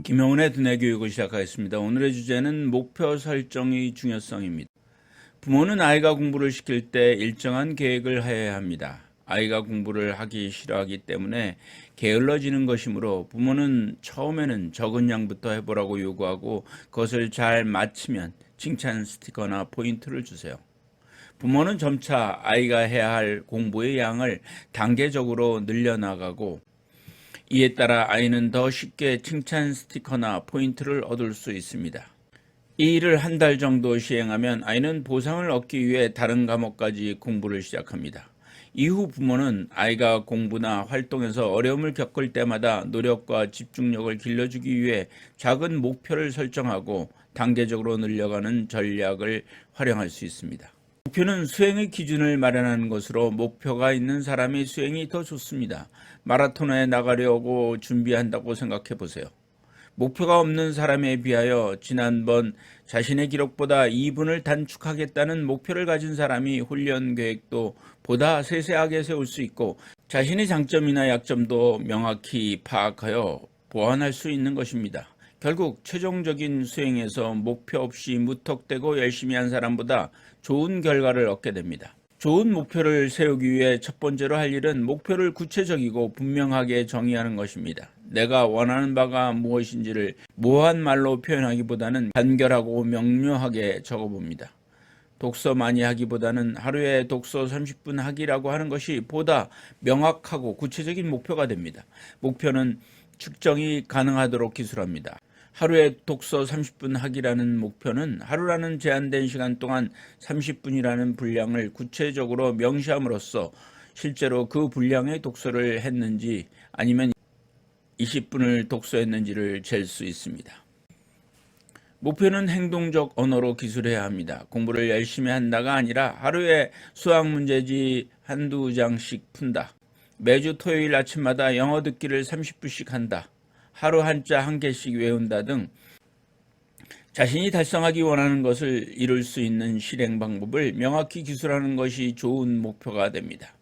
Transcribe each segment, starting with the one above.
김영훈의 두뇌 교육을 시작하겠습니다. 오늘의 주제는 목표 설정의 중요성입니다. 부모는 아이가 공부를 시킬 때 일정한 계획을 해야 합니다. 아이가 공부를 하기 싫어하기 때문에 게을러지는 것이므로 부모는 처음에는 적은 양부터 해보라고 요구하고 그것을 잘 마치면 칭찬 스티커나 포인트를 주세요. 부모는 점차 아이가 해야 할 공부의 양을 단계적으로 늘려나가고 이에 따라 아이는 더 쉽게 칭찬 스티커나 포인트를 얻을 수 있습니다. 이 일을 한 달 정도 시행하면 아이는 보상을 얻기 위해 다른 과목까지 공부를 시작합니다. 이후 부모는 아이가 공부나 활동에서 어려움을 겪을 때마다 노력과 집중력을 길러주기 위해 작은 목표를 설정하고 단계적으로 늘려가는 전략을 활용할 수 있습니다. 목표는 수행의 기준을 마련하는 것으로 목표가 있는 사람이 수행이 더 좋습니다. 마라톤에 나가려고 준비한다고 생각해 보세요. 목표가 없는 사람에 비하여 지난번 자신의 기록보다 2분을 단축하겠다는 목표를 가진 사람이 훈련 계획도 보다 세세하게 세울 수 있고 자신의 장점이나 약점도 명확히 파악하여 보완할 수 있는 것입니다. 결국 최종적인 수행에서 목표 없이 무턱대고 열심히 한 사람보다 좋은 결과를 얻게 됩니다. 좋은 목표를 세우기 위해 첫 번째로 할 일은 목표를 구체적이고 분명하게 정의하는 것입니다. 내가 원하는 바가 무엇인지를 모호한 말로 표현하기보다는 간결하고 명료하게 적어봅니다. 독서 많이 하기보다는 하루에 독서 30분 하기라고 하는 것이 보다 명확하고 구체적인 목표가 됩니다. 목표는 측정이 가능하도록 기술합니다. 하루에 독서 30분 하기라는 목표는 하루라는 제한된 시간 동안 30분이라는 분량을 구체적으로 명시함으로써 실제로 그 분량의 독서를 했는지 아니면 20분을 독서했는지를 잴 수 있습니다. 목표는 행동적 언어로 기술해야 합니다. 공부를 열심히 한다가 아니라 하루에 수학 문제지 한두 장씩 푼다. 매주 토요일 아침마다 영어 듣기를 30분씩 한다. 하루 한자 한 개씩 외운다 등 자신이 달성하기 원하는 것을 이룰 수 있는 실행 방법을 명확히 기술하는 것이 좋은 목표가 됩니다.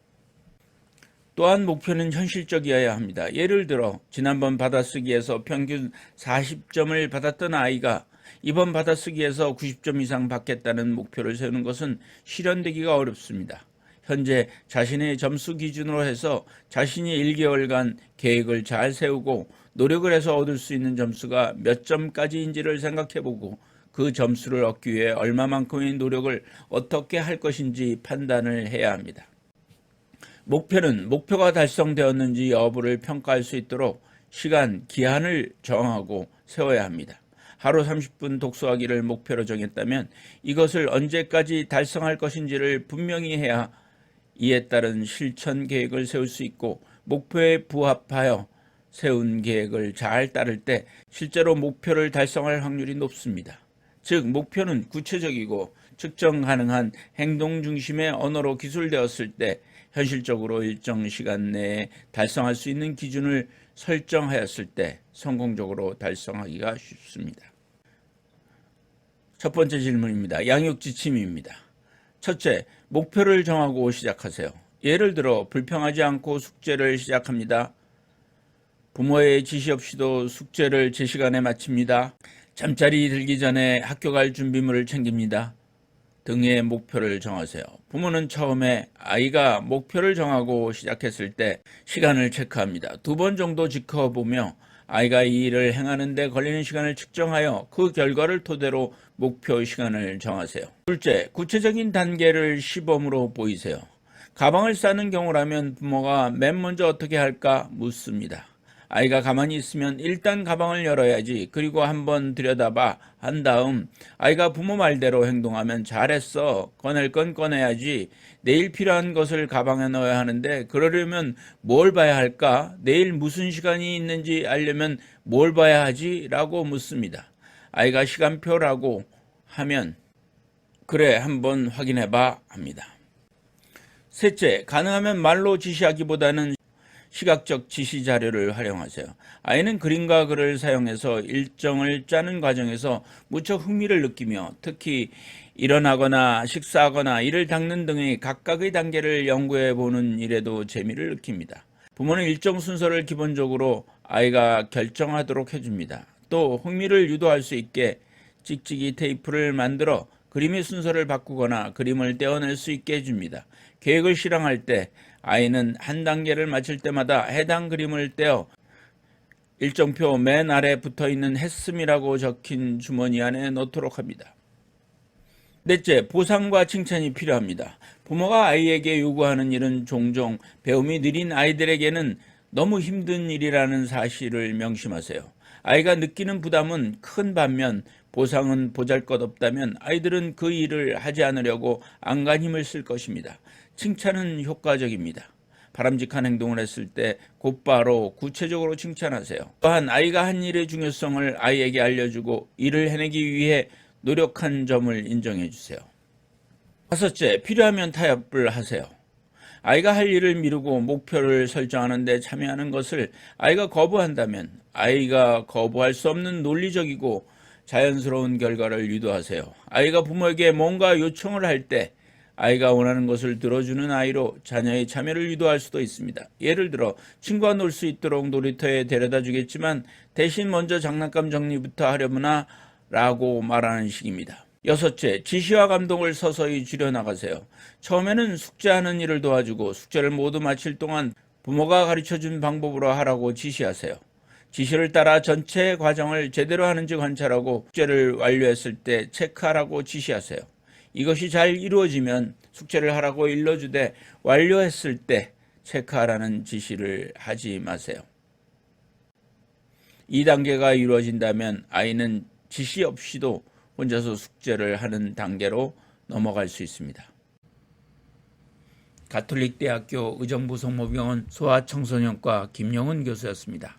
또한 목표는 현실적이어야 합니다. 예를 들어 지난번 받아쓰기에서 평균 40점을 받았던 아이가 이번 받아쓰기에서 90점 이상 받겠다는 목표를 세우는 것은 실현되기가 어렵습니다. 현재 자신의 점수 기준으로 해서 자신이 1개월간 계획을 잘 세우고 노력을 해서 얻을 수 있는 점수가 몇 점까지인지를 생각해보고 그 점수를 얻기 위해 얼마만큼의 노력을 어떻게 할 것인지 판단을 해야 합니다. 목표는 목표가 달성되었는지 여부를 평가할 수 있도록 시간, 기한을 정하고 세워야 합니다. 하루 30분 독서하기를 목표로 정했다면 이것을 언제까지 달성할 것인지를 분명히 해야 이에 따른 실천 계획을 세울 수 있고 목표에 부합하여 세운 계획을 잘 따를 때 실제로 목표를 달성할 확률이 높습니다. 즉 목표는 구체적이고 측정 가능한 행동 중심의 언어로 기술되었을 때 현실적으로 일정 시간 내에 달성할 수 있는 기준을 설정하였을 때 성공적으로 달성하기가 쉽습니다. 첫 번째 질문입니다. 양육 지침입니다. 첫째, 목표를 정하고 시작하세요. 예를 들어 불평하지 않고 숙제를 시작합니다. 부모의 지시 없이도 숙제를 제 시간에 마칩니다. 잠자리 들기 전에 학교 갈 준비물을 챙깁니다. 등의 목표를 정하세요. 부모는 처음에 아이가 목표를 정하고 시작했을 때 시간을 체크합니다. 2번 정도 지켜보며 아이가 이 일을 행하는 데 걸리는 시간을 측정하여 그 결과를 토대로 목표 시간을 정하세요. 둘째, 구체적인 단계를 시범으로 보이세요. 가방을 싸는 경우라면 부모가 맨 먼저 어떻게 할까 묻습니다. 아이가 가만히 있으면 일단 가방을 열어야지 그리고 한번 들여다봐 한 다음 아이가 부모 말대로 행동하면 잘했어 꺼낼 건 꺼내야지 내일 필요한 것을 가방에 넣어야 하는데 그러려면 뭘 봐야 할까 내일 무슨 시간이 있는지 알려면 뭘 봐야 하지 라고 묻습니다. 아이가 시간표라고 하면 그래 한번 확인해봐 합니다. 셋째, 가능하면 말로 지시하기보다는 시각적 지시 자료를 활용하세요. 아이는 그림과 글을 사용해서 일정을 짜는 과정에서 무척 흥미를 느끼며 특히 일어나거나 식사하거나 이를 닦는 등의 각각의 단계를 연구해 보는 일에도 재미를 느낍니다. 부모는 일정 순서를 기본적으로 아이가 결정하도록 해줍니다. 또 흥미를 유도할 수 있게 찍찍이 테이프를 만들어 그림의 순서를 바꾸거나 그림을 떼어낼 수 있게 해줍니다. 계획을 실행할 때 아이는 한 단계를 마칠 때마다 해당 그림을 떼어 일정표 맨 아래 붙어있는 했음이라고 적힌 주머니 안에 넣도록 합니다. 넷째, 보상과 칭찬이 필요합니다. 부모가 아이에게 요구하는 일은 종종 배움이 느린 아이들에게는 너무 힘든 일이라는 사실을 명심하세요. 아이가 느끼는 부담은 큰 반면 보상은 보잘것없다면 아이들은 그 일을 하지 않으려고 안간 힘을 쓸 것입니다. 칭찬은 효과적입니다. 바람직한 행동을 했을 때 곧바로 구체적으로 칭찬하세요. 또한 아이가 한 일의 중요성을 아이에게 알려주고 일을 해내기 위해 노력한 점을 인정해 주세요. 다섯째, 필요하면 타협을 하세요. 아이가 할 일을 미루고 목표를 설정하는 데 참여하는 것을 아이가 거부한다면 아이가 거부할 수 없는 논리적이고 자연스러운 결과를 유도하세요. 아이가 부모에게 뭔가 요청을 할 때 아이가 원하는 것을 들어주는 아이로 자녀의 참여를 유도할 수도 있습니다. 예를 들어 친구와 놀 수 있도록 놀이터에 데려다 주겠지만 대신 먼저 장난감 정리부터 하려무나 라고 말하는 식입니다. 여섯째, 지시와 감동을 서서히 줄여나가세요. 처음에는 숙제하는 일을 도와주고 숙제를 모두 마칠 동안 부모가 가르쳐준 방법으로 하라고 지시하세요. 지시를 따라 전체 과정을 제대로 하는지 관찰하고 숙제를 완료했을 때 체크하라고 지시하세요. 이것이 잘 이루어지면 숙제를 하라고 일러주되 완료했을 때 체크하라는 지시를 하지 마세요. 2단계가 이루어진다면 아이는 지시 없이도 혼자서 숙제를 하는 단계로 넘어갈 수 있습니다. 가톨릭대학교 의정부 성모병원 소아청소년과 김영은 교수였습니다.